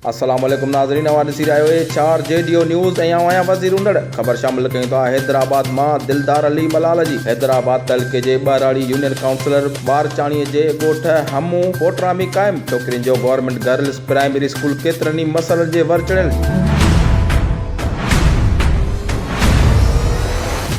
अस्सलाम वालेकुम नाज़रीन, अवां ॾिसी रहिया आहियो HRJDO न्यूज़ ऐं आहियां वज़ीर उंडड़। ख़बर शामिल कयूं था हैदराबाद मां दिलदार अली मलाल जी। हैदराबाद तहलके जे ॿाराड़ी यूनियन काउंसिलर बारचाणीअ जे ॻोठ हमू पोटरा में क़ाइम छोकिरियुनि जो गवर्नमेंट गर्ल्स प्राइमरी स्कूल केतिरनि ई मसइलनि जे वर चढ़ियल।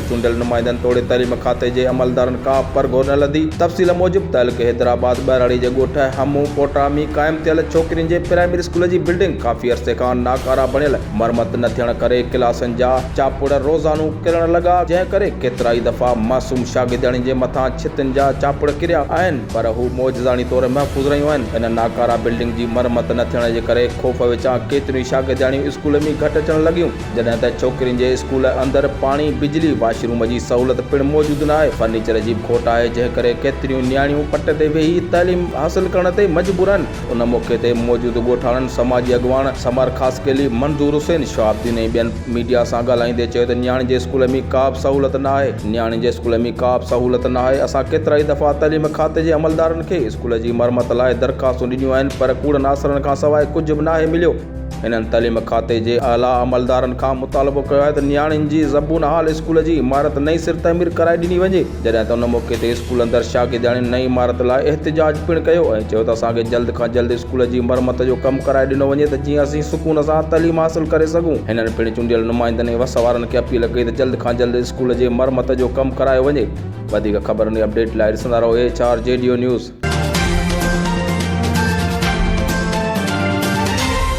चूंडियल नुमाइंदनि तोड़े तइलीम खाते जे अमलदारनि का परगो न लधी। तफ़सील मूजिब तहलके हैदराबाद ॿाराड़ी जे ॻोठ हमू पोटरा में क़ाइम थियल छोकिरियुनि जे प्राइमरी स्कूल जी बिल्डिंग काफ़ी अरसे खां नाकारा बणियल मरमत न थियण करे क्लासनि जा चापुड़ रोज़ानो किरण लॻा, जंहिं करे केतिरा ई दफ़ा मासूम शागिर्दनि जे मथां छितिन जा चापुड़ किरिया आहिनि, पर हू मौजज़ानी तौर महफ़ूज़ रहियूं आहिनि। इन नाकारा बिल्डिंग जी मरमत न थियण जे करे ख़ौफ़ विचां केतिरियूं शागिर्दणियूं स्कूल में घटि अचण लॻियूं, जॾहिं त छोकिरियुनि जे स्कूल अंदरि पाणी बिजली वाशरूम जी सहूलियत पिणु मौजूदु न आहे। फर्नीचर जी खोट आहे, जंहिं करे केतिरियूं नियाणियूं पट ते वेही तइलीम हासिल करण ते मजबूर आहिनि। उन मौक़े ते मौजूदु ॻोठाणनि समाजी अॻुवान समर ख़ासकेली मंज़ूर हुसैन शहाबुद्दीन ऐं ॿियनि मीडिया सां ॻाल्हाईंदे चयो त नियाणी जे स्कूल में का बि सहूलियत न आहे। नियाणी जे स्कूल में का बि सहूलियत न आहे। असां केतिरा ई दफ़ा तइलीम खाते जे अमलदारनि खे स्कूल जी मरमत लाइ दरख़्वास्तूं ॾिनियूं आहिनि, पर कूड़नि आसरनि खां सवाइ कुझु बि नाहे मिलियो। इन्हनि तइलीम खाते जे आला अमलदारनि खां मुतालबो कयो आहे त नियाणियुनि जी ज़बून हाल स्कूल जी इमारत नई सिर तइमीर कराए ॾिनी वञे, जॾहिं त उन मौक़े ते स्कूल अंदरि शागिर्दनि नई इमारत लाइ एहतिजाज पिणु कयो ऐं चयो त असांखे जल्द खां जल्द स्कूल जी मरमत जो कमु कराए ॾिनो वञे त जीअं असीं सुकून सां तइलीम हासिल करे सघूं। हिननि पिणु चूंडियल नुमाइंदनि ऐं वस वारनि खे अपील कई त जल्द खां जल्द स्कूल जे मरमत जो कमु करायो वञे। वधीक ख़बरुनि ऐं अपडेट लाइ ॾिसंदा रहो HRJDO न्यूज़।